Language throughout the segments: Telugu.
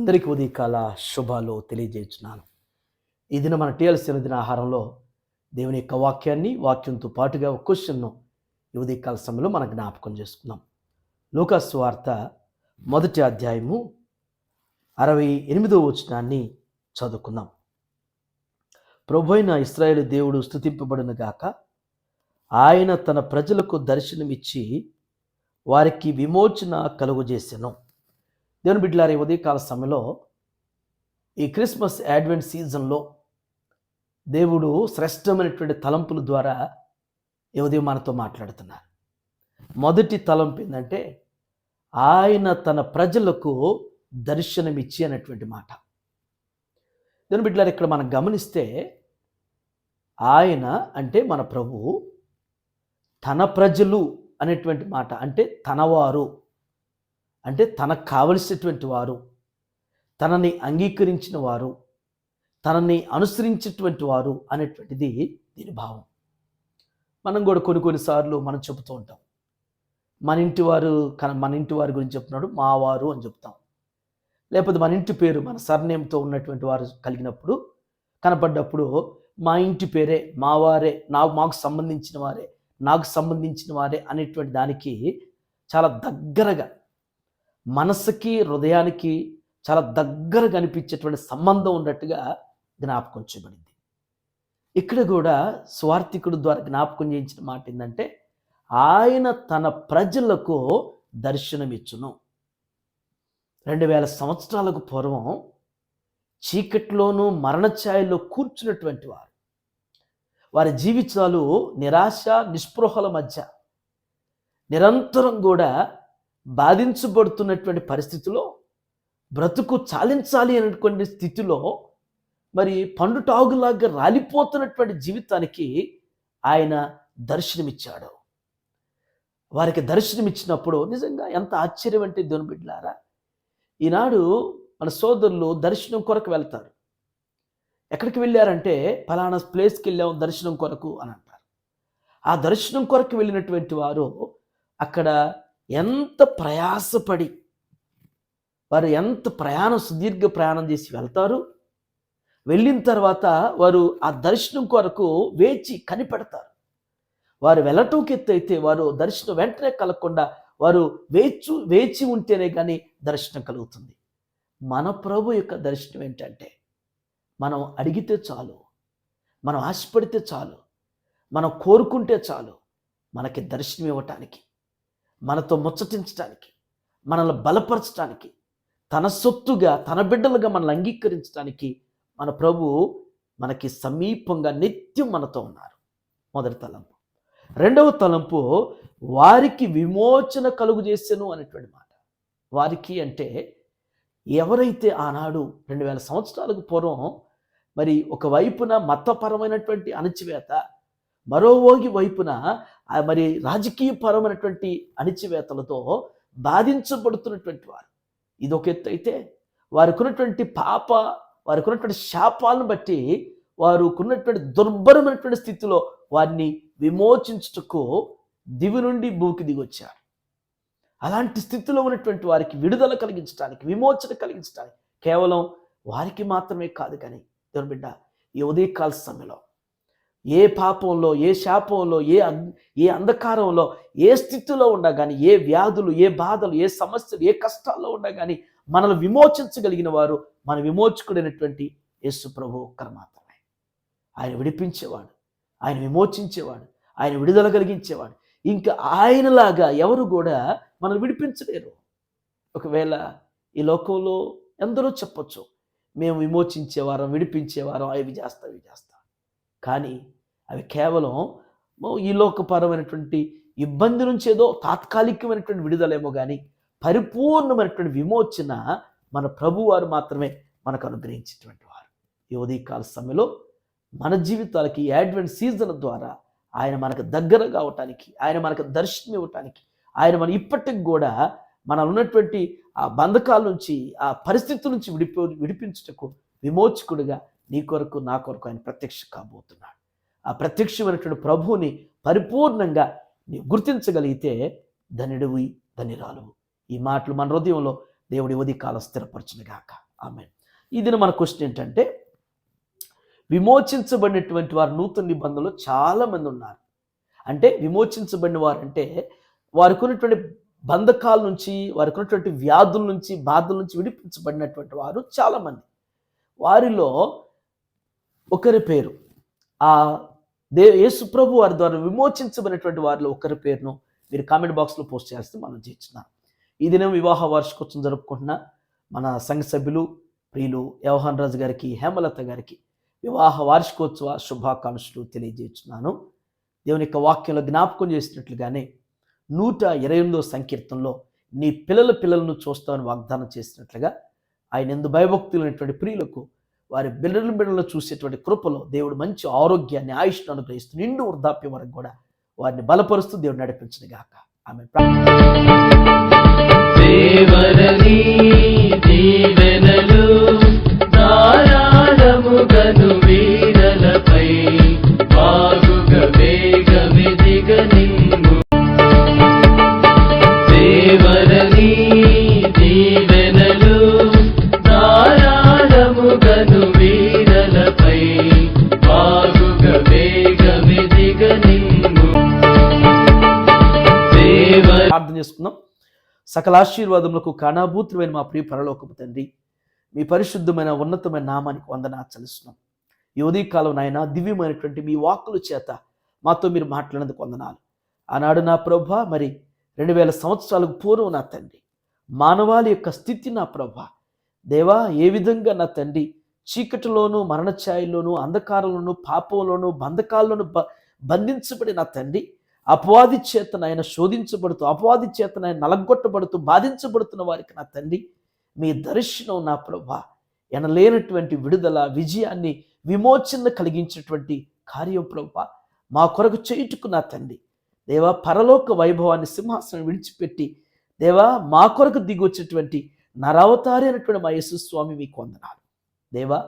అందరికీ ఉదయకాల శుభాలు తెలియజేస్తున్నాను. ఈ దిన మన టీఎల్సీ దిన ఆహారంలో దేవుని యొక్క వాక్యంతో పాటుగా ఒక క్వశ్చన్ను ఈ ఉదయకాల సమయంలో మనం జ్ఞాపకం చేసుకుందాం. లూకాసు వార్త 1వ అధ్యాయము 68వ వచనాన్ని చదువుకుందాం. ప్రభువైన ఇశ్రాయేలు దేవుడు స్తుతింపబడును గాక. ఆయన తన ప్రజలకు దర్శనమిచ్చి వారికి విమోచన కలుగజేసెను. దేవుని బిడ్డలారా, ఈ ఉదయకాల సమయంలో ఈ క్రిస్మస్ అడ్వెంట్ సీజన్లో దేవుడు శ్రేష్టమైనటువంటి తలంపుల ద్వారా ఈ ఉదయం మనతో మాట్లాడుతున్నారు. మొదటి తలంపు ఏంటంటే ఆయన తన ప్రజలకు దర్శనమిచ్చి అనేటువంటి మాట. దేవుని బిడ్డలారా, ఇక్కడ మనం గమనిస్తే ఆయన అంటే మన ప్రభువు తన ప్రజలు అనేటువంటి మాట అంటే తనవారు, అంటే తనకు కావలసినటువంటి వారు, తనని అంగీకరించిన వారు, తనని అనుసరించేటువంటి వారు అనేటువంటిది దీని భావం. మనం కూడా కొన్నిసార్లు మనం చెబుతూ ఉంటాం, మన ఇంటి వారి గురించి చెప్తున్నాడు మావారు అని చెప్తాం. లేకపోతే మన ఇంటి పేరు మన సర్నేమ్తో ఉన్నటువంటి వారు కలిగినప్పుడు కనపడ్డప్పుడు మా ఇంటి పేరే మావారే, మాకు సంబంధించిన వారే అనేటువంటి దానికి చాలా దగ్గరగా మనసుకి హృదయానికి చాలా దగ్గరగా అనిపించేటువంటి సంబంధం ఉన్నట్టుగా జ్ఞాపకం చేయబడింది. ఇక్కడ కూడా స్వార్థికుడు ద్వారా జ్ఞాపకం చేయించిన మాట ఏంటంటే ఆయన తన ప్రజలకు దర్శనమిచ్చును. 2000 సంవత్సరాలకు పూర్వం చీకట్లోనూ మరణఛాయల్లో కూర్చున్నటువంటి వారి జీవితాలు నిరాశ నిస్పృహల మధ్య నిరంతరం కూడా బాధించబడుతున్నటువంటి పరిస్థితిలో, బ్రతుకు చాలించాలి అనేటువంటి స్థితిలో, మరి పండుటాగులాగా రాలిపోతున్నటువంటి జీవితానికి ఆయన దర్శనమిచ్చాడు. వారికి దర్శనమిచ్చినప్పుడు నిజంగా ఎంత ఆశ్చర్యం అంటే దేవుని బిడ్డలారా, ఈనాడు మన సోదరులు దర్శనం కొరకు వెళ్తారు. ఎక్కడికి వెళ్ళారంటే ఫలానా ప్లేస్కి వెళ్ళాం దర్శనం కొరకు అని అంటారు. ఆ దర్శనం కొరకు వెళ్ళినటువంటి వారు అక్కడ ఎంత ప్రయాసపడి వారు సుదీర్ఘ ప్రయాణం చేసి వెళ్తారు. వెళ్ళిన తర్వాత వారు ఆ దర్శనం కొరకు వేచి కనిపెడతారు. వారు వెళ్ళటంకి ఎత్తైతే వారు దర్శనం వెంటనే కలగకుండా వారు వేచి ఉంటేనే కానీ దర్శనం కలుగుతుంది. మన ప్రభు యొక్క దర్శనం ఏంటంటే మనం అడిగితే చాలు, మనం ఆశపడితే చాలు, మనం కోరుకుంటే చాలు మనకి దర్శనం ఇవ్వటానికి, మనతో ముచ్చటించడానికి, మనల్ని బలపరచడానికి, తన సొత్తుగా తన బిడ్డలుగా మనల్ని అంగీకరించడానికి మన ప్రభు మనకి సమీపంగా నిత్యం మనతో ఉన్నారు. మొదటి తలంపు. రెండవ తలంపు వారికి విమోచన కలుగు చేసెను అనేటువంటి మాట. వారికి అంటే ఎవరైతే ఆనాడు 2000 సంవత్సరాలకు పూర్వం మరి ఒకవైపున మతపరమైనటువంటి అణచివేత, వైపున మరి రాజకీయపరమైనటువంటి అణచివేతలతో బాధించబడుతున్నటువంటి వారు. ఇదొక ఎత్తు అయితే వారికి ఉన్నటువంటి శాపాలను బట్టి వారుకున్నటువంటి దుర్భరమైనటువంటి స్థితిలో వారిని విమోచించుటకు దివి నుండి భూమికి దిగొచ్చారు. అలాంటి స్థితిలో ఉన్నటువంటి వారికి విడుదల కలిగించడానికి, విమోచన కలిగించడానికి కేవలం వారికి మాత్రమే కాదు, కానీ దేవుని బిడ్డ ఈ ఉదయకాల సమయంలో ఏ పాపంలో, ఏ శాపంలో, ఏ అంధకారంలో, ఏ స్థితిలో ఉన్నా కానీ, ఏ వ్యాధులు, ఏ బాధలు, ఏ సమస్యలు, ఏ కష్టాల్లో ఉన్నా కానీ మనల్ని విమోచించగలిగిన వారు మన విమోచకుడైనటువంటి యేసు ప్రభు ఒక్కరు మాత్రమే. ఆయన విడిపించేవాడు, ఆయన విమోచించేవాడు, ఆయన విడుదల కలిగించేవాడు. ఇంకా ఆయనలాగా ఎవరు కూడా మనల్ని విడిపించలేరు. ఒకవేళ ఈ లోకంలో ఎందరో చెప్పొచ్చు, మేము విమోచించేవారం, విడిపించేవారం, అవి చేస్తాం. కానీ అవి కేవలం ఈ లోకపరమైనటువంటి ఇబ్బంది నుంచి ఏదో తాత్కాలికమైనటువంటి విడుదలేమో కానీ పరిపూర్ణమైనటువంటి విమోచన మన ప్రభువారు మాత్రమే మనకు అనుగ్రహించేటువంటి వారు. ఈ ఉదయకాల సమయంలో మన జీవితాలకి ఈ అడ్వెంట్ సీజన్ ద్వారా ఆయన మనకు దగ్గర కావటానికి, ఆయన మనకు దర్శనం ఇవ్వటానికి, ఆయన మన ఇప్పటికి కూడా మన ఉన్నటువంటి ఆ బంధకాల నుంచి, ఆ పరిస్థితుల నుంచి విడిపించుటకు విమోచకుడిగా నీ కొరకు నా కొరకు ఆయన ప్రత్యక్ష కాబోతున్నాడు. ఆ ప్రత్యక్షమైనటువంటి ప్రభువుని పరిపూర్ణంగా నీవు గుర్తించగలిగితే ధన్యుడివి, ధన్యురాలువు. ఈ మాటలు మన హృదయంలో దేవుడి ఉదయకాలం స్థిరపరచునుగాక. ఆమె. ఈ దిన మన క్వశ్చన్ ఏంటంటే, విమోచించబడినటువంటి వారు నూతన నిబంధనలో చాలామంది ఉన్నారు. అంటే విమోచించబడిన వారంటే వారికి ఉన్నటువంటి బంధకాల నుంచి, వారికి ఉన్నటువంటి వ్యాధుల నుంచి, బాధల నుంచి విడిపించబడినటువంటి వారు చాలామంది. వారిలో ఒకరి పేరు, ఆ యేసు ప్రభు వారి ద్వారా విమోచించబడినటువంటి వారిలో ఒకరి పేరును మీరు కామెంట్ బాక్స్లో పోస్ట్ చేస్తే మనం చేస్తున్నాం. ఈ దినం వివాహ వార్షికోత్సవం జరుపుకుంటున్న మన సంఘ సభ్యులు ప్రియులు యోహాన్ రాజు గారికి, హేమలత గారికి వివాహ వార్షికోత్సవ శుభాకాంక్షలు తెలియజేస్తున్నాను. దేవుని యొక్క వాక్యంలో జ్ఞాపకం చేసినట్లుగానే 128వ సంకీర్తనలో నీ పిల్లలను చూస్తామని వాగ్దానం చేసినట్లుగా ఆయన ఎందు భయభక్తులైనటువంటి ప్రియులకు వారి బిడ్డలను చూసేటువంటి కృపలో దేవుడు మంచి ఆరోగ్యాన్ని, ఆయుష్ను అనుగ్రహిస్తూ నిండు వృద్ధాప్యం వరకు కూడా వారిని బలపరుస్తూ దేవుడు నడిపించును గాక. ఆమె దేవరని దీవెనలు ధారాళముగను వీరలపై బాగుగా వేగమెదిగ నిమ్ము. దేవరని దీవెనలు ధారాళముగను వీరలపై బాగుగా వేగమెదిగ నిమ్ము. ప్రార్థన చేసుకుందాం. సకల ఆశీర్వాదములకు కారణభూతులైన మా ప్రియ పరలోకపు తండ్రి, మీ పరిశుద్ధమైన ఉన్నతమైన నామానికి వందనాలు చెల్లిస్తున్నాం. ఈ ఉదయకాలం నాయన దివ్యమైనటువంటి మీ వాక్కుల చేత మాతో మీరు మాట్లాడినందుకు వందనాలు. ఆనాడు నా ప్రభా, మరి 2000 సంవత్సరాలకు పూర్వం నా తండ్రి మానవాళి యొక్క స్థితి నా ప్రభా దేవా ఏ విధంగా నా తండ్రి చీకటిలోను, మరణఛాయలోను, అంధకారంలోను, పాపంలోను, బంధకాల్లోను బంధించబడి నా తండ్రి అపవాది చేత నాయన శోధించబడుతూ, అపవాది చేత నాయన నలగొట్టబడుతూ బాధించబడుతున్న వారికి నా తండ్రి మీ దర్శనం నా ప్రభా ఎనలేనటువంటి విడుదల, విజయాన్ని, విమోచన కలిగించేటువంటి కార్యం ప్రభా మా కొరకు చేయుటకు నా తండ్రి దేవా పరలోక వైభవాన్ని, సింహాసనం విడిచిపెట్టి దేవా మా కొరకు దిగి వచ్చేటువంటి నరావతారి అయినటువంటి మా యేసు స్వామి మీకు వందనాలు. దేవా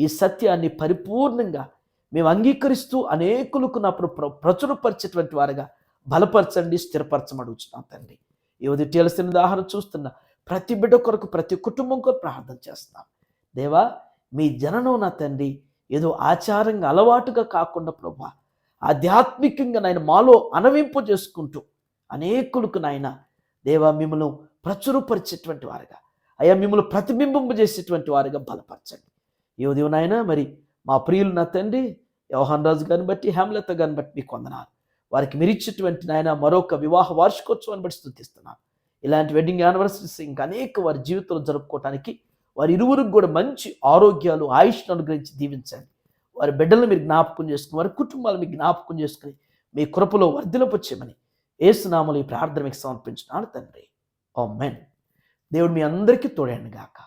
ఈ సత్యాన్ని పరిపూర్ణంగా మేము అంగీకరిస్తూ అనేకులకు నా ప్రచురపరిచేటువంటి వారుగా బలపరచండి, స్థిరపరచమడుగుతున్నాం తండ్రి. ఈ ఉదయం తెలిసిన ఆహారం చూస్తున్న ప్రతి బిడ్డ కొరకు, ప్రతి కుటుంబం కొరకు ప్రార్థన చేస్తున్నాం. దేవా మీ జననం నా తండ్రి ఏదో ఆచారంగా అలవాటుగా కాకుండా ప్రభా ఆధ్యాత్మికంగా నాయన మాలో అనవింపు చేసుకుంటూ అనేకులకు నాయన దేవా మిమ్మల్ని ప్రచురపరిచేటువంటి వారుగా, అయ్యా మిమ్మల్ని ప్రతిబింబింప చేసేటువంటి వారుగా బలపరచండి. ఈ ఉదయం నాయన మరి మా ప్రియులు నా తండ్రి యోహాన్ రాజు గారిని బట్టి, హేమలత గారిని బట్టి మీకు వందనాలు. వారికి మీరు ఇచ్చేటువంటి నాయన మరొక వివాహ వార్షికోత్సవాన్ని బట్టి స్తుతిస్తున్నాను. ఇలాంటి వెడ్డింగ్ యానివర్సరీస్ ఇంకా అనేక వారి జీవితంలో జరుపుకోవటానికి వారి ఇరువురికి కూడా మంచి ఆరోగ్యాలు, ఆయుష్ను అనుగ్రహించి దీవించండి. వారి బిడ్డలను మీరు జ్ఞాపకం చేసుకుని, వారి కుటుంబాలు మీరు జ్ఞాపకం చేసుకుని మీ కృపలో వర్ధిలపచ్చేయమని యేసు నామములో ఈ ప్రార్థన మీకు సమర్పించున్నాను తండ్రి. ఆమేన్. దేవుడు మీ అందరికీ తోడైండు గాక.